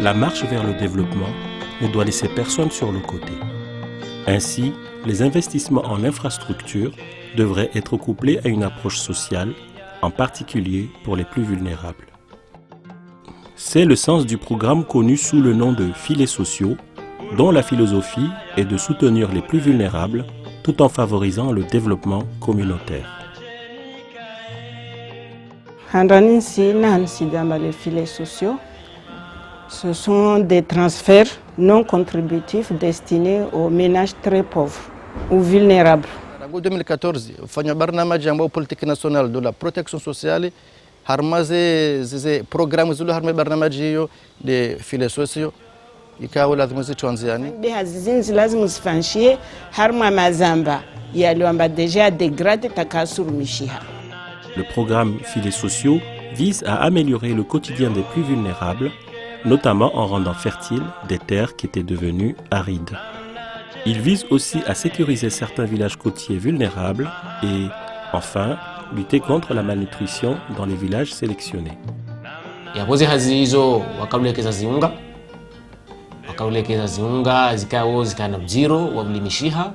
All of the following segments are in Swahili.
la marche vers le développement ne doit laisser personne sur le côté. Ainsi, les investissements en infrastructures devraient être couplés à une approche sociale, en particulier pour les plus vulnérables. C'est le sens du programme connu sous le nom de filets sociaux, dont la philosophie est de soutenir les plus vulnérables tout en favorisant le développement communautaire. Les filets sociaux, ce sont des transferts non contributifs destinés aux ménages très pauvres ou vulnérables. En 2014, fanya barnamaji ambao politique nationale de la protection sociale harmaze programme zulu harma barnamaji hiyo de filets sociaux ikawa lazima zianziane hazizinzi lazima zifanshie harma mazamba yaliomba deja degrade takasurumishiha. Le programme Filets sociaux vise à améliorer le quotidien des plus vulnérables, notamment en rendant fertiles des terres qui étaient devenues arides. Il vise aussi à sécuriser certains villages côtiers vulnérables et, enfin, lutter contre la malnutrition dans les villages sélectionnés. Yakoze hazi hizo wakaulekeza ziunga zikao zikana mjiro wamlimishiha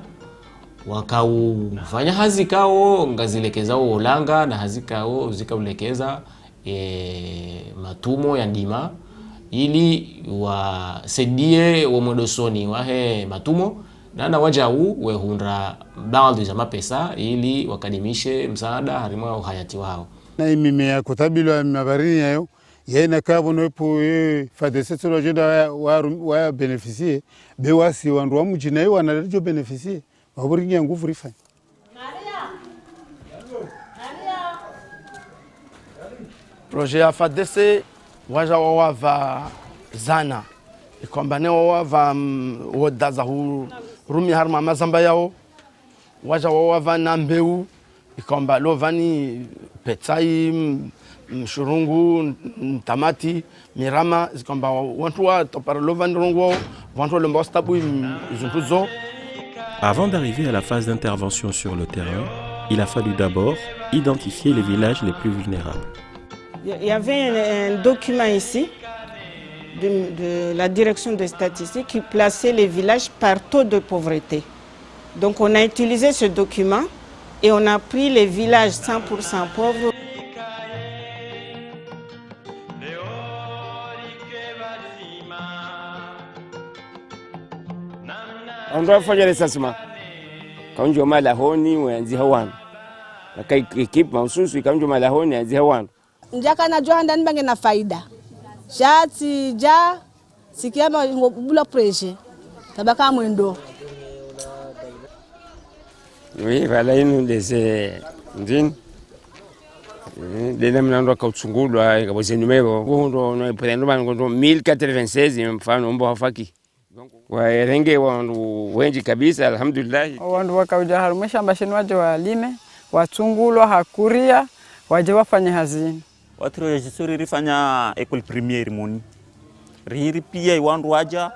wakaufanya hazikao ngazilekeza olanga na hazikao zikaulekeza matumo ya ndima ili wasaidie wamodosoni wahe matumo na wajau wehunda baadhi za mapesa ili wakadimishe msaada harima uhayati wao. Na mimea kutabilo mabarini yayo yena kabo nopo fadese lo jeda wa beneficier be wasi wandu wa mujina yo wanalejo beneficier waburingi nguvu rifa. Projet ya fadese waja wava zana ikombane wava wodaza hu rumi harma mazamba yao waja wava na mbeu ikomba lovani petai mshurungu tamati mirama zikomba wantu wa topara lovani rongo wantu lomba stabu izuntuzo. Avant d'arriver à la phase d'intervention sur le terrain, il a fallu d'abord identifier les villages les plus vulnérables. Il y avait un document ici de la direction des statistiques qui plaçait les villages par taux de pauvreté. Donc on a utilisé ce document et on a pris les villages 100% pauvres. On doit faire les assessments. Quand je mets la honi ou un zihawan, la équipe en sous, quand je mets la honi un zihawan. Njaka na jua ndani bange na faida. Shati ja sikiama bula preje. Tabaka mwendo. Oui, voilà une des ndine. Dena mnando kautsungulwa ikaboze numero. Ngondo no prendo bango 1096 mfano mbo hafaki. Waerenge wandu wengi kabisa alhamdulillah. Wandu wakauja harumesha mbasheni waje walime, watungulwa hakuria, waje wafanye hazini. Watu rejisuri rifanya école primaire moni. Rihiri pia wandu waja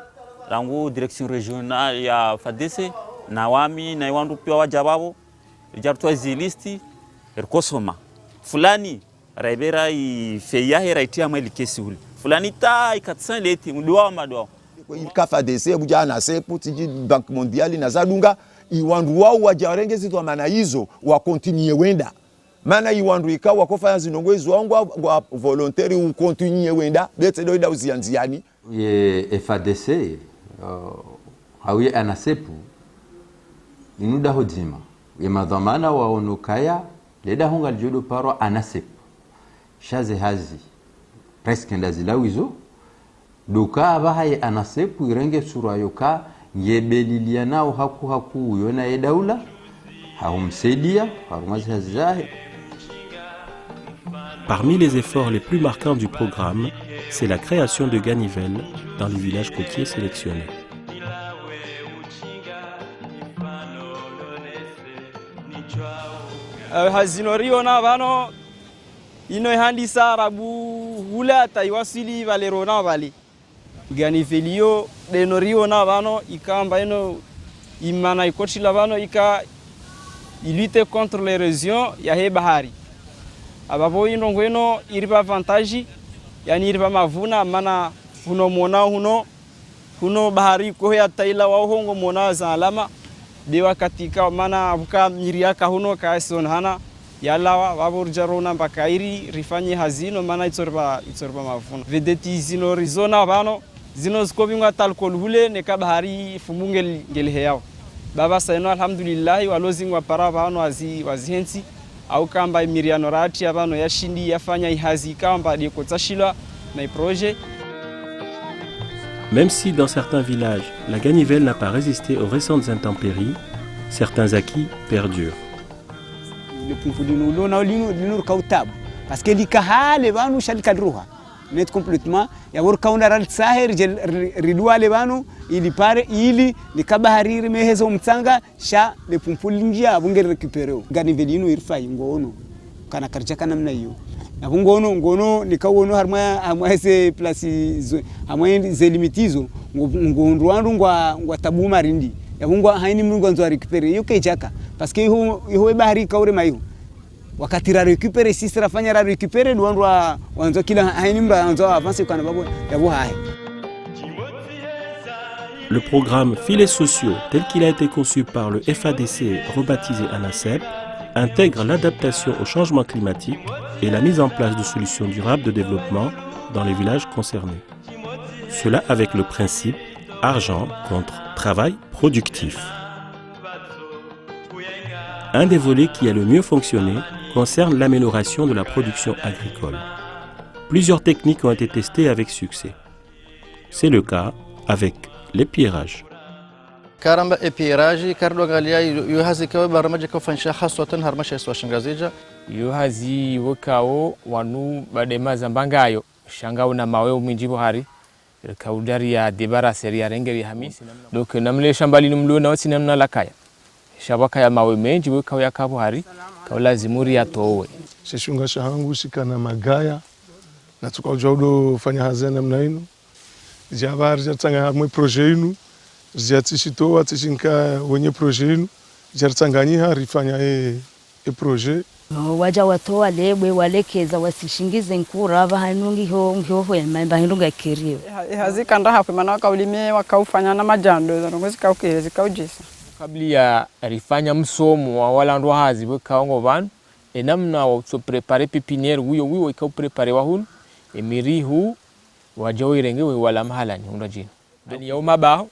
rangu direction régionale ya FADESE na wami na wandu pia waja babo. Rijartwa zilisti erkosoma. Fulani raibera ifeya heraitia mali kesuli. Fulani ta ikatsan leti mudwa madwa. Ka FADESE buja na sepu tiji Banque Mondiale na zadunga iwandu wao wajarenge zitwa maana hizo wa continue wenda. Mana iwandu ikawa kufanya zinongwezo wangu wa volontaire u continue wenda bete doida uzianziani. Ye FADESE hawi anasepu inuda hodima. Ye madhamana wa onukaya leda honga jodo paro anasepu. Shaze hazi presque ndazilawizo. Duka abahaye anasepu irenge sura yoka ngebelilia nao haku yona edaula haumsaidia harumazi hazizahe. Parmi les efforts les plus marquants du programme, c'est la création de ganivelles dans les villages côtiers sélectionnés. Hazinorio na vano ino handisa rabu hula taiwasili valero na vali. Ganivelio denorio na vano ikamba ino imana ikochi la vano ika lutter contre l'érosion ya he bahari. Abapo ino ngweno iriba avantage yani iriba mavuna mana huno mona huno bahari ko ya taila wa hongo mona za alama de wakati ka mana buka miriaka huno ka son hana yalawa waburjarona bakairi rifanye hazino mana itsorba mafuno vedeti zino rizona bano zino skobinga talkol hule ne ka bahari fumungel ngel heyaw baba sayno alhamdulillah walozingwa para bano wazihensi au kamba miriano rati abano yashindi yafanya ihazi kamba de kotashila na projet. Même si dans certains villages, la ganivelle n'a pas résisté aux récentes intempéries, certains acquis perdurent. Parce que les vanu shal kadruha net complètement ya wor kauna ral sahir ridwa le vanu ili pare ili likabahari mehezo mtsanga sha le pumpulinjia abunge récupérer ganivelle irfa ngono kana karja kana namna hiyo ngono nikawono harma ese place hamwe zelimitizo ngondu wandu ngwa tabu marindi yabungwa haini mnungu nzo récupérer yuke jaka parce que iho bahari kaure mayo wakati ra récupérer sisi rafanya ra récupérer nwandu wanzo kila haini mba wanzo avance kana babo yabo hai. Le programme Filets sociaux tel qu'il a été conçu par le FADC rebaptisé ANACEP intègre l'adaptation au changement climatique et la mise en place de solutions durables de développement dans les villages concernés. Cela avec le principe argent contre travail productif. Un des volets qui a le mieux fonctionné concerne l'amélioration de la production agricole. Plusieurs techniques ont été testées avec succès. C'est le cas avec l'épierrage. Karamba epiraji kardo galia yuhazi kawe baramaje kafansha haswatan harmasha swashangazija yuhazi wokao wanu badema zambangayo shangao na mawe minjibo hari kaudari ya debara seria rengeri hamisi donc namle shambali numlo na wasi namna lakaya shabaka ya mawe menji wokao ya kabu hari kaula zimuri ya towe shishunga shahangu shikana magaya na tukaujodo fanya hazena namna ino jabar jatanga harmo projet ino ziatishitoa tishinka wenye projet ino jartanganyia rifanya projet waja watoa lebwe walekeza wasishingize nkura bahanungi ho yamba hinunga kiriwe hazikanda hapo maana wakaulime wakaufanya na majando zongo zikaukire zikaujisa kabla ya rifanya msomo wa wala ndo hazi bakaongo banu enamna wa so préparer pépinière wiyo ikau préparer wahun emirihu wajoirenge wala mahalani unajina ndani ya mabaho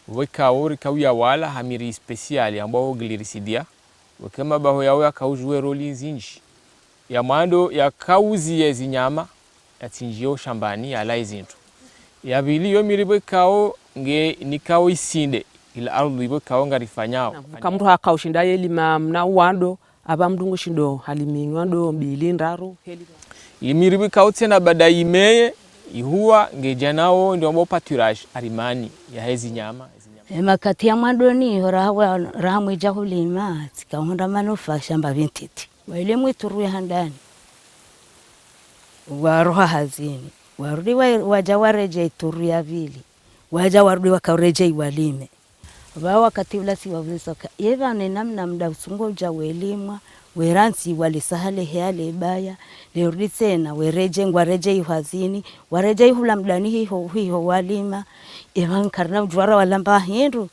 wekaori kauya wala hamiri speciali ambao glirisidia wakema baho yao yakaujwe roli nzinji ya mwando ya kauzi ya zinyama ya tinjio shambani ya laizintu ya bili yo miribe kao nge nikao isinde ila ardhi ibo kao ngarifanyao kamru hakaushinda yelima mna wando aba mdungu shindo halimingwando mbili ndaro imiribe kao tena badayimeye ihuwa ngejanao ndio ambao pâturage arimani ya hezi nyama makati ya mwadoni horawa rahamwe jahulima tikahonda manufa shamba vintiti wale mwituru ya handani waroha hazini warudi waja wareje ituru ya vili waja warudi wakareje iwalime wao wakati ulasi wavusoka yeva ni namna mda usungo uja welimwa weransi walisahale heale baya lerudi tena wereje ngwareje ihazini wareje ihula mdani hiho walima evan karna ujwara walamba hindu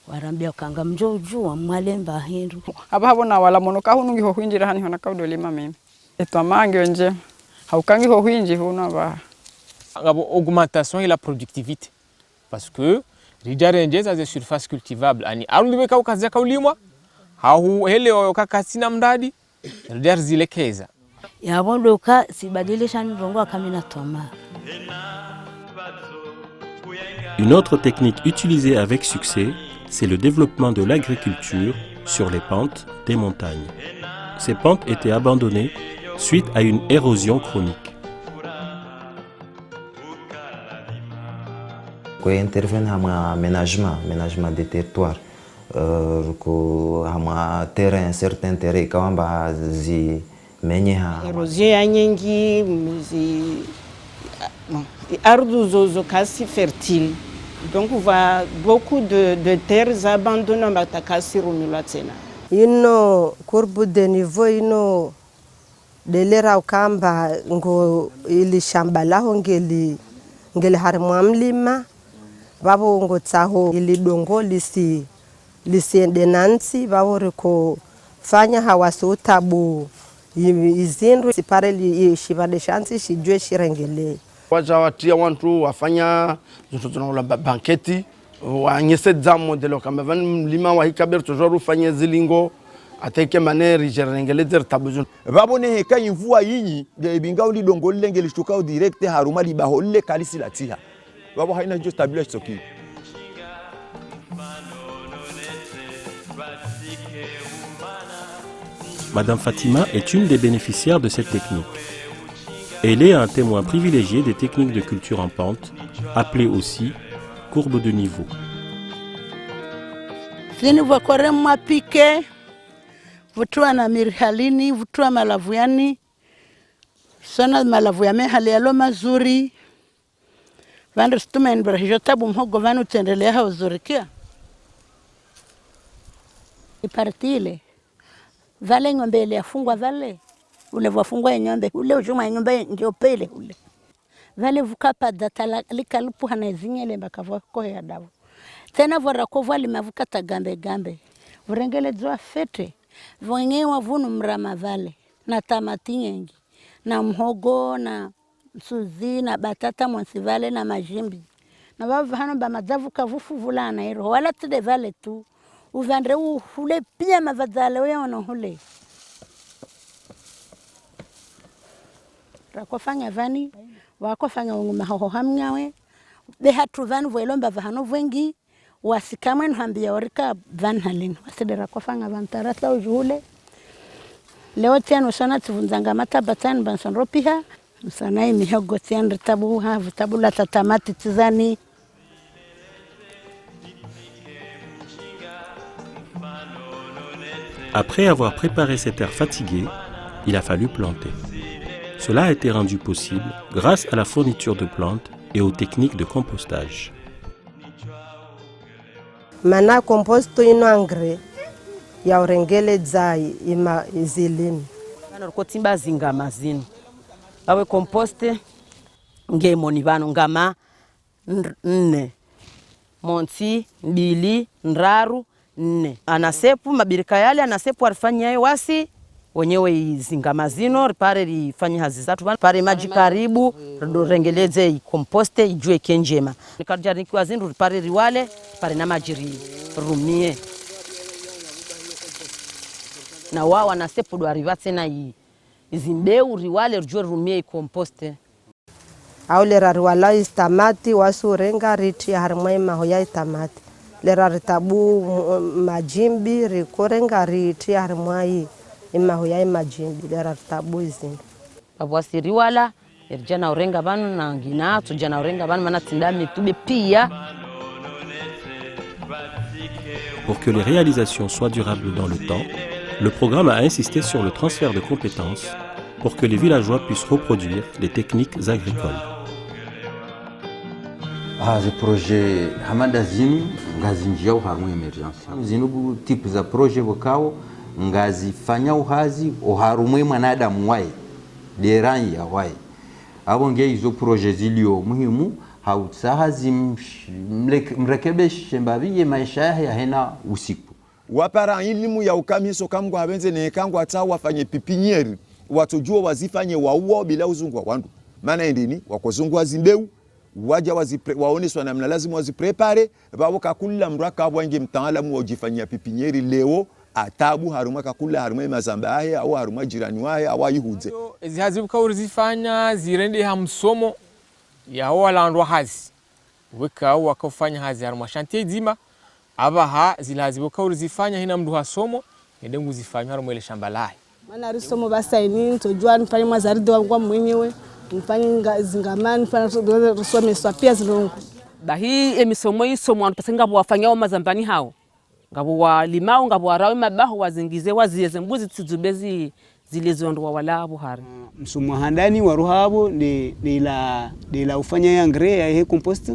warambia kanga mjo ujua mwalemba hindu ababona wala monoka hunungi ho hinjira hani hona kaudolima mimi etwamange nje haukangi ho hinji huna ba ngabo augmentation et la productivité parce que rijarenje za surface cultivable ani arulime kaukaza kaulimwa hau hele okakasina mdadi ridar zilekeza yabondoka sibadilisha ndongo kamina toma. Une autre technique utilisée avec succès, c'est le développement de l'agriculture sur les pentes des montagnes. Ces pentes étaient abandonnées suite à une érosion chronique. Kwa intervene hama aménagement des territoires hama terrain certain terrain kawamba zi menyeha érosion ya nyingi ardhi zozo kasi fertile. Donc on voit beaucoup de terres abandonnées batakasi rumilwa tena. Ino courbe de niveau ino delera ukamba ngo ili shamba laho ngeli ngele harimwa mlima vavo ngotsaho ilidongo lisiende nansi vavo riko fanya hawasi utabu izindu sipare shivade shansi shijue shirengele waja watia wantu wafanya zuntunaula banketi wanyese dzamo delo kama van mlima wa hikaber tojoru fanya zilingo ateke maneri jerengelezer tabuzun babone heka imvua yinyi de binga uli dongo lenge lishtuka direct haruma libaholle kalisi latia babo haina jo stabilize soki. Madame Fatima est une des bénéficiaires de cette technique. Elle est un témoin privilégié des techniques de culture en pente, appelées aussi courbe de niveau. Vutua na mirhalini, vutua malavuyani, sona malavuyame hali yalo mazuri. Vandu situma inbarahijo tabu mhogo vanu tendelea hauzurikia. Ipartile, vale ngombe ile yafungwa vale, ule wafungwa ngombe, ule ujuma ngombe ndio pele ule. Vale vukapa data likalupu hana zinyele mbakavwa kohe ya davu. Tena varakovwa limavuka tagambe gambe. Vurengele dzwa fete. Vwenye wavunu mrama vale na tamati nyingi na mhogo na suzi na batata monsivale na majimbi na bavu hano ba madzavu kavufu vulana hiro wala tede vale tu uvandre hule pia mavadzale wewe wana hule rakofanya vani wakofanya nguma ho hamnyawe be hatu vanu voilomba vahano vengi wasikamwe nhambia orika van halin wasidera kofanga vantarata ujule leo tena sana tuvunzanga matabatan bansonropiha sana imihogo tiandre tabu ha vitabula tatamati tizani. Après avoir préparé ces terres fatiguées, il a fallu planter. Cela a été rendu possible grâce à la fourniture de plantes et aux techniques de compostage. Mana composto ino angre ya urengele dzai ima izilini. Vano kotimba zinga mazini. Awe composte ngemoni vano ngama nne. Monti, mbili, nraru, nne. Anasepu mabirika yale anasepu arifanya wasi wenyewe izinga mazino ripare rifanya hazi zatu pare maji karibu rengeleze composte ijue kenjema nikaja nikiwa zindu ripare riwale pare na maji rumie na wao wanasepu do arivatse na izimbeu riwale rujue rumie composte aule rariwala istamati wasurenga riti harmai mahoya istamati lera ritabu majimbi rikorenga riti harmai ima huyai majimbi lera tabu izinga abwasiri wala erjana urenga banu na ngina tujana urenga banu mana tindami tube pia. Pour que les réalisations soient durables dans le temps, le programme a insisté sur le transfert de compétences pour que les villageois puissent reproduire les techniques agricoles. Ce projet hamada zinu ngazinjia uhamu emergency zinu type za projet bokao ngazi fanya uhazi uharumwe mwanadamu wae deran ya wae abo nge izo projet zilio muhimu hautsahazi mrekebeshe mbabiye maisha ya hena usiku wapara elimu ya ukamiso kamgo habenze ne kangwa tsa wafanye pipinieri watujua wazifanye wauo bila uzungwa wandu maana endini wakozungwa zimbeu waja waoneswa namna lazima waziprepare babo kakula mraka wange mtaalamu wajifanyia pipinieri leo atabu haruma kakula haruma mazamba ahe au haruma jirani wae au yihuze zihazibuka urizifanya zirende hamsomo ya walandwa hazi weka wakafanya hazi haruma shantie zima abaha zilazibuka urizifanya hina mdu hasomo ende nguzifanya haruma ile shamba lahi mana risomo basaini tojua nifanye mazaridi wangu mwenyewe nifanye zingamani nifanye rusome swapia zilongo bahi emisomo isomo anutasenga bwafanyao mazambani hao ngabo walimao ngabo warawe mabaho wazingize waziyeze mbuzi tizubezi zilizondwa wala buhari msumo handani waruhabo ni la ufanya ya ngre ya he compost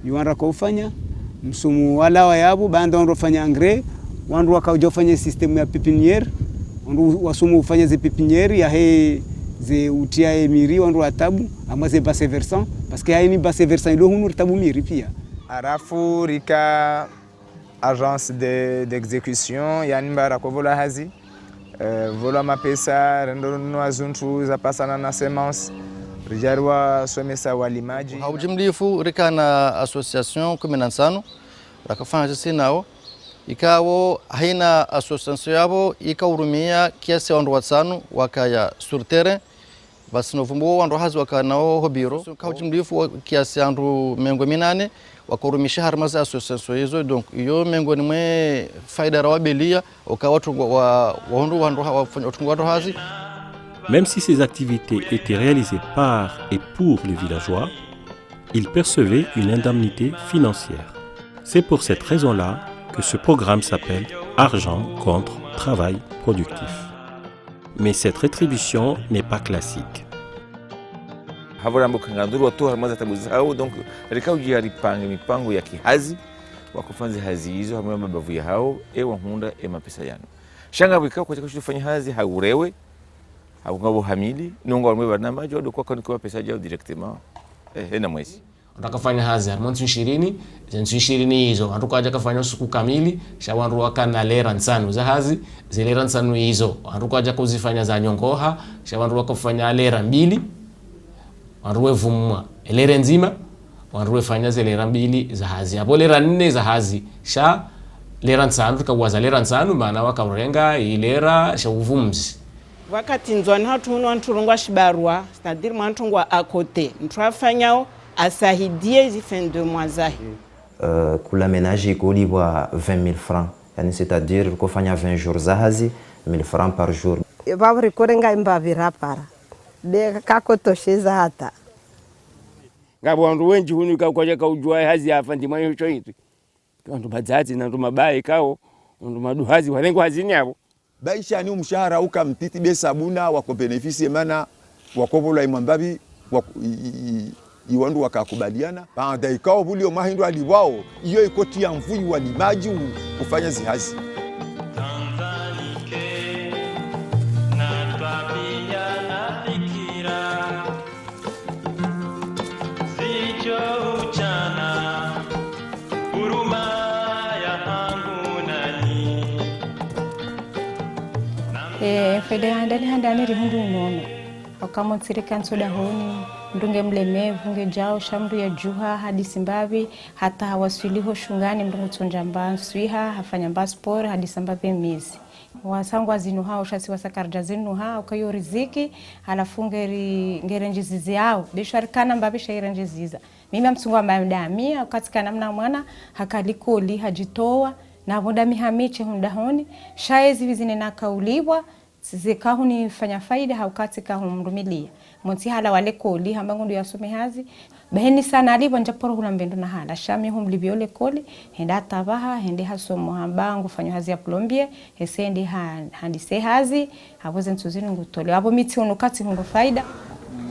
yuanra ko ufanya msumo wala wa yabo banda ndo fanya ngre wandu wakaujofanya system ya pepiniere wandu wasumu ufanya ze pepiniere ya he ze utia emiri wandu atabu ama ze basse versant parce que haini basse versant ilo hunu tabu miri pia arafu rika agence d'exécution yani mbara kovola hazi vola mapesa rendo azuntu za pasana na semence rijarwa somesa walimaji haujimlifu rika na association 15 rakafanya sisi nao ikawo haina association yabo ikahurumia kiasi wandu watano wakaya sur terrain basi novumbo wandu hazi wakanao hobiro kaujimlifu kiasi andu mengo 8 wakahurumisha harmaza association hizo donc iyo mengo ni mwe faida rawabelia ukawatu wandu hazi. Même si ces activités étaient réalisées par et pour les villageois, ils percevaient une indemnité financière. C'est pour cette raison-là que ce programme s'appelle Argent contre travail productif. Mais cette rétribution n'est pas classique. Donc rikauji mipango ya kihazi wakufanzi hazi hizo hamwe mabavu ya hao wahunda mapesa yano shanga bikao kwa kufanya hazi haurewe haungabo hamili nungo wamwe barnamaji wado kwa kwa pesa jao directement hena mwezi utakafanya hazi harmonzi 20 hizo antu kaja kafanya usiku kamili shawandu wakana lera nsanu za hazi zilera nsanu hizo antu kaja kuzifanya za nyongoha shawandu wakafanya lera 2 wanruwe vumwa elere nzima wanruwe fanya zelera 2 za hazi hapo lera 4 za hazi sha lera nsanu tukawaza lera nsanu maana wakaurenga ilera sha uvumzi wakati nzwani hatu wanturungwa shibarua c'est-à-dire mwantungwa à côté ntrafanyao asahidie hizi fin de mois zahi kula ménage ikolibwa 20 000 francs yani c'est-à-dire kufanya 20 jours za hazi 1000 francs par jour babri korenga imbavira para de kakotosheza hata ngabo wandu wenji hunu kwa kaujua hazi afa ndimwa hicho hitu wandu badzazi na ndo mabaye kao ndo maduhazi walengo hazini hapo baisha ni mshahara ukamtiti be sabuna wako beneficie mana wakovola imambabi iwandu wakakubaliana baada ikao bulio mahindo aliwao iyo ikoti ya mvui walimaji kufanya zihazi fede handani rihundu unono wakamotsiri kansoda honi ndunge mlemevu nge jao shamdu ya juha hadi simbavi hata hawasiliho shungani mdungu tsonja mbanswiha hafanya mbaspor hadi sambavi mizi wasangu azinu hao shasi wasakarja zinu hao kayo riziki halafu ngerenjizizi yao desharikana mbavi shairenjiziza mimi msungu ambaye mdamia katika namna mwana hakalikoli hajitoa na voda mihamiche hundahoni shaezi vizine nakauliwa zikahuni fanya faida haukatika humrumilia monsi hala wale koli hambangu ndio yasome hazi beheni sana alipo njaporo hula mbendo na hala shami humlibiole koli henda tabaha hende hasomo hambangu fanyo hazi ya plombie hesendi handise hazi hapoze nsuzini ngutole hapo miti unukati hungo faida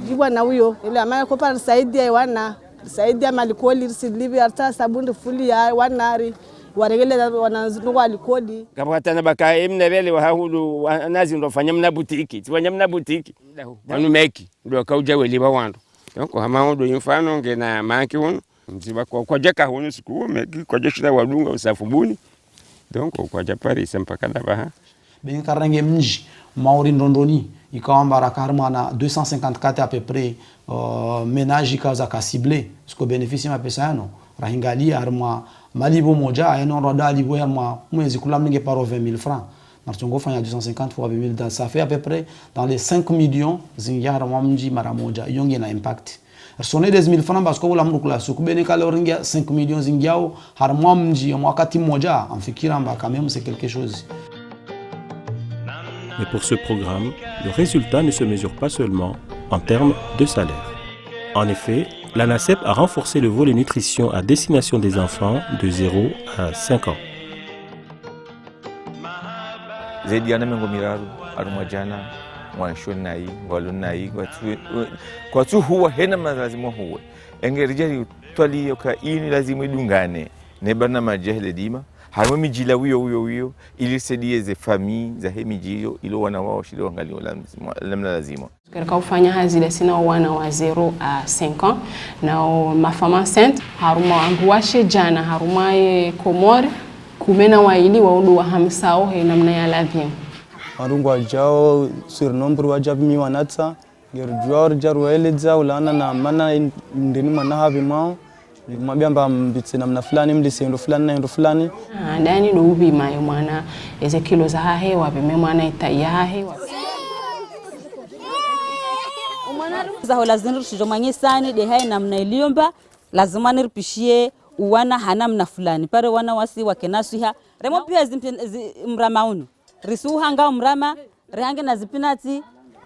jibwa na huyo ile amaya kopa saidi ya wana saidi ya malikoli silibi arta sabundi fuli ya wanari waregele wanazungu alikodi kapata baka emnebele wa hulu nazi ndo fanya mna butiki tifanya mna butiki wanu meki ndo kauja weli ba wandu yoko hama ndo infano ngena maki hunu mziba kwa jeka hunu siku meki kwa jeshira wadunga usafubuni donc kwa japari sempaka dabaha ben karange mji mauri ndondoni ikamba rakarma na 254 à peu près ménage kaza ka ciblé ce que bénéficie ma pesa no rahingalia arma malibo moja ayano roda libo arma mwezi kula mninge paro 20 000 francs nartongo fanya 250 fois 20 000 ça fait à peu près dans les 5 millions zingia arma mji mara moja yonge na impact sonne 10 000 francs parce que la mrukula sukubene kala ringia 5 millions zingiao harma mji wakati moja amfikira mba quand même c'est quelque chose. Mais pour ce programme, le résultat ne se mesure pas seulement en termes de salaire. En effet, l'ANACEP a renforcé le volet nutrition à destination des enfants de 0 à 5 ans. Zaidi ya namengo miraru arumajana wanshonai walunai kwa tu huwa hena lazima huwa engerijari twali yoka ini lazima idungane ne barnamaji hele dima harimo mijila wiyo ili saidie ze famii za he mijio ilo wana wao shida wangalio lamna lazima katika kufanya hazile sina wana wa 0 à 5 ans na mafama enceinte haruma anguashe jana haruma ye komore kumena waili waudu wa hamsao he namna ya ladhim marungu ajao surnombre wajabi mi wanatsa gerjuar jarweleza ulana na mana ndini mana havi mao mwambia mba mbitse namna fulani mlisendo fulani na ndo fulani ndani ndo ubi mayo mwana eze kilo za hahe wabime mwana itaya hahe za lazima tushijomanyi sani de hai namna iliomba lazima nirpishie uwana hanamna fulani pare wana wasi wakenasuha remo pia mramaunu risuha nga mrama rehange na zipinati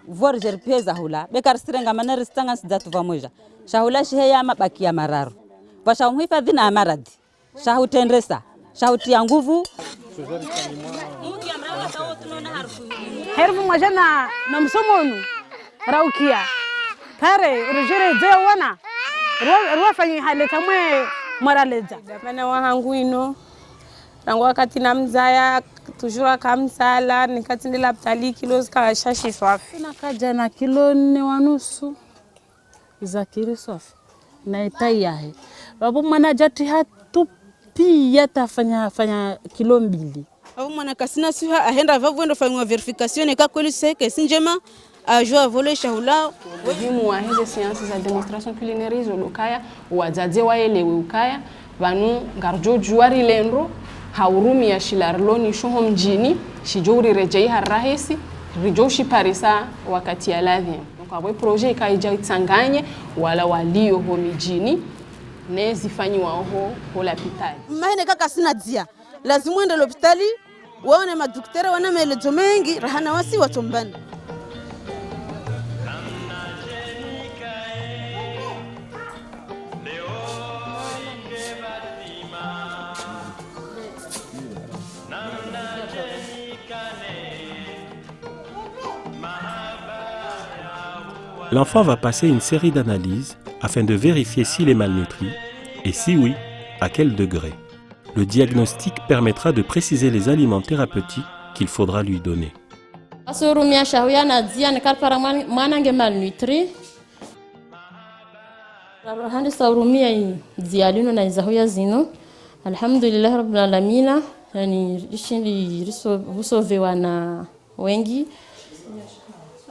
vorjer peza hula bekar sirenga maneri stanga sidatu pamoja shahula shiheya mabaki ya mararu basha umhifadhi na maradi shahutendresa shahutia nguvu herbu majana na msomonu raukia pare rejere je wana ruwa fanyi hale kamwe maraleza dapana wahangu ino rango wakati na mzaya tujura kamsala nikati ndela ptali kilos ka shashi swafi na kaja na kilo 4.5 za kilo swafi na itayahe babu mwana jati hatu pia tafanya kilo 2 babu mwana kasina suha ahenda vavwendo fanywa verification ka kweli seke sinjema ajua vole shahula muhimu wa hizo sciences za demonstration culinaire zo lokaya wazaze waelewe ukaya vanu garjo juari lenro haurumi ya shilarloni shuho mjini shijuri rejei harahisi rijoshi parisa wakati ya ladhi kwa boy projet ikaija itsanganye wala walio ho mijini ne zifanyiwa ho hospitali mahene kaka sina dia lazima uende hospitali waone madaktari wana maelezo mengi rahana wasi watombani. L'enfant va passer une série d'analyses afin de vérifier s'il est malnutri et si oui, à quel degré. Le diagnostic permettra de préciser les aliments thérapeutiques qu'il faudra lui donner. Asurumia shawia na dia ne karpara manange malnutri. Handi saurumia dialino na izahuya zino. Alhamdulillah rabbil alamin. Yani ishindi risovewa na wengi.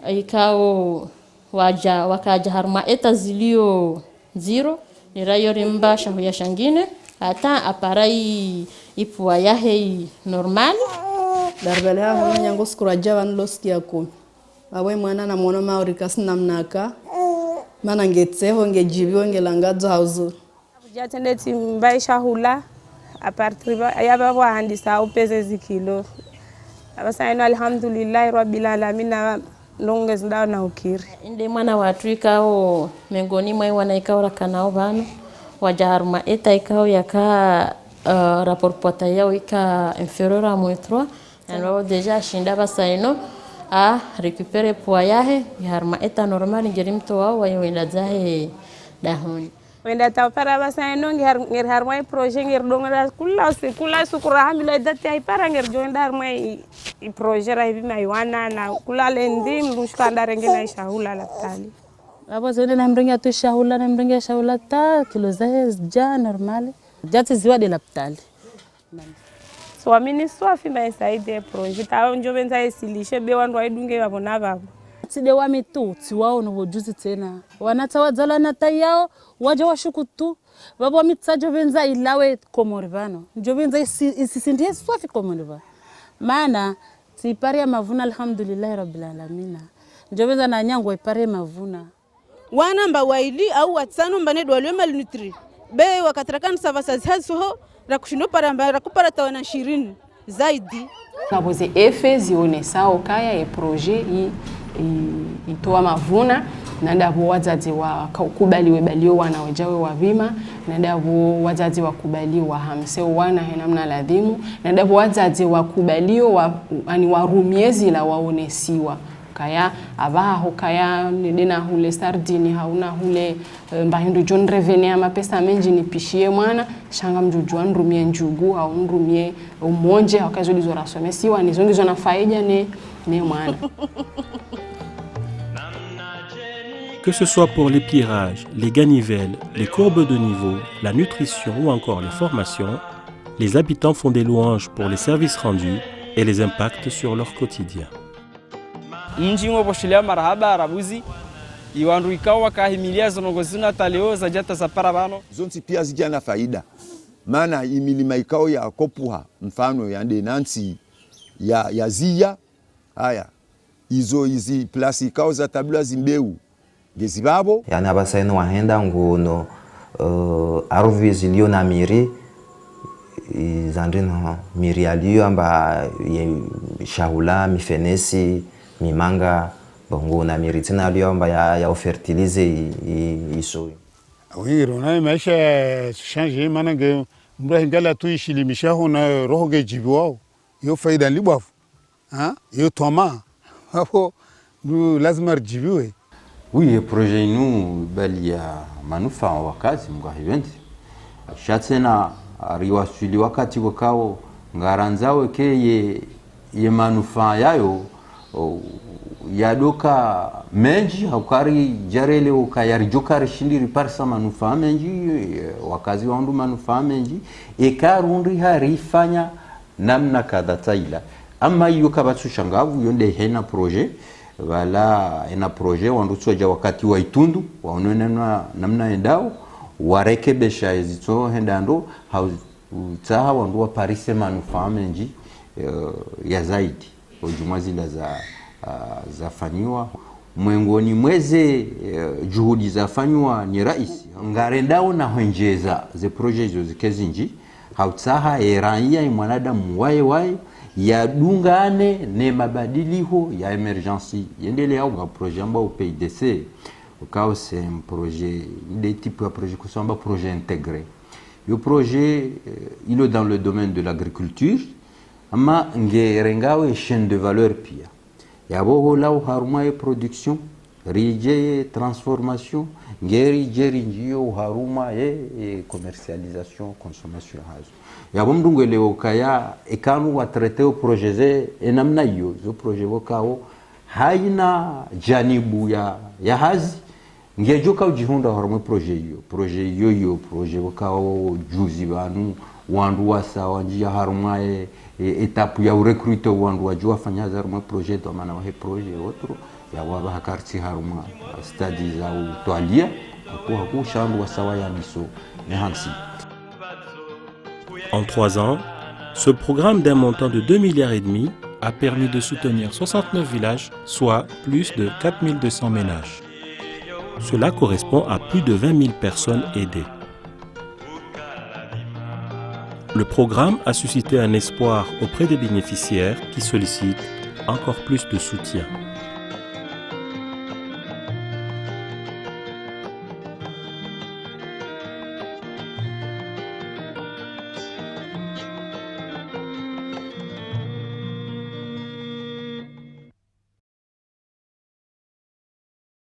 Ikao wakaja harma eta zilio 0 nirayo rimba shahuya shangine hata aparai ipua yahe normal darbala ha nyango skura javan loskia ko awe mwana na mwana maurikas namnaka mana ngetseho ngejibiwo ngelangadzo hauzo jatendeti mbai shahula apartir yaba wa handisa upeze zikilo abasaino alhamdulillah rabbil alamin longe zindao na ukiri inde mwana watu ikao mengoni mwa wanaikao rakanao bano wajarma eta ikao yaka rapport pota yao ika inférieur à -3 alors déjà shinda basaino a récupérer poids yahe yarma eta normal ngerimto wao wayenda zahe dahoni wenda tapara basaino ngir harma projet ngir dongara kula sukura hamila dati ay para ngir joinda harma i projet ra hivi maiwana na kula lendi mrushkanda rengena shahula la tali abo zene na mrenga tu shahula na mrenga shahula ta kilo zahe ja normal jati ziwa de la tali so amini swafi maisaide projet ta njobenza isilishe be wandu aidunge babona babo tside wa mitutsi wao no bojuzi tena wanatawadzala na tayao waje washukutu babo mitsajo benza ilawe komorivano njobenza isisindie swafi komoriva maana tiparia mavuna alhamdulillah rabbil alamin njobenza na nyango ipare mavuna wana mba waili au watsano mbane dwalwe malnutri be wakatrakana savasas haso rakushindo paramba rakupara tawana 20 zaidi kaboze efe zionesao kaya e projet itoa mavuna nandabo wazazi wakubaliwe balio wana wajawe wavima nandabo wazazi wakubaliwa hamseo wana henamna ladhimu nandabo wazazi wakubalio ani warumiezi la waonesiwa kaya abaha hokaya nedena hule sardini hauna hule mbahindo John revene ama pesa menji nipishie mwana shanga mjujua nrumie njugu au nrumie umonje hakazo lizo rasomesiwa nizongizo na faida ne mwana. Que ce soit pour l'épierrage, les ganivelles, les courbes de niveau, la nutrition ou encore les formations, les habitants font des louanges pour les services rendus et les impacts sur leur quotidien. Mji mwaposhilia marahaba arabuzi iwandu ikawa wakahimilia zonongozina taleo za jata za parabano zonti pia zijana faida maana imilima ikao ya kopuha mfano ya ndenansi ya zia haya hizi plasi ikao za tabula zimbeu gezibabo yani abasaino wahenda ngono arvi zilio na miri zandino miri aliyo amba shahula mifenesi mimanga bongo na miri tena aliyo amba ya fertiliser iso. Oui, rona maisha change manange mbra ngala tuishi limishaho na roho gejibiwao yo faida libafu yo toma hapo lazima rijibiwe. Oui, projet nous balia manufaa wakazi mgahiventi shatena riwasuli wakati wakao ngaranzawe ke ye manufaa yayo yadoka menji haukari jarele ukayarjokari shindiri parsa manufaa menji wakazi wandu manufaa menji ekarundi harifanya namna kadha taila ama hiyo kabatsu shangavu yonde hena projet wala ina projet wandu soja wakati wa itundu waonena namna endao warekebesha ezito hendando hautaha wandu wa parise manufaa menji ya zaidi ujumwa zila zafanywa mwengoni mweze juhudi zafanywa ni rais ngarendao na honjeza ze projet zo zikezinji hautaha eraia mwanadamu wae ya dungane ne mabadiliho ya emergency yendele ya un projet ambao PIDC ukao c'est un projet des types de projet qui sont projet intégré. Le projet il est dans le domaine de l'agriculture ama ngerengawe chaîne de valeur pia yabo lao haruma e production rije transformation ngeri jeri njio haruma e commercialisation consommation hazo yabo mdungu leo kaya ekanu wa traité au projet ze enamna yo zo projet wokao haina janibu ya hazi ngejoka ujihunda haruma projet yo projet wokao juzi banu wandu wasa wanjia haruma etape ya recruter wandu wajua fanya haruma projet to maana wa projet otro ya waba hakarti haruma stadi za utwalia kwa kushandu wasawa ya miso ne hansi. En 3 ans, ce programme d'un montant de 2,5 milliards a permis de soutenir 69 villages, soit plus de 4200 ménages. Cela correspond à plus de 20 000 personnes aidées. Le programme a suscité un espoir auprès des bénéficiaires qui sollicitent encore plus de soutien.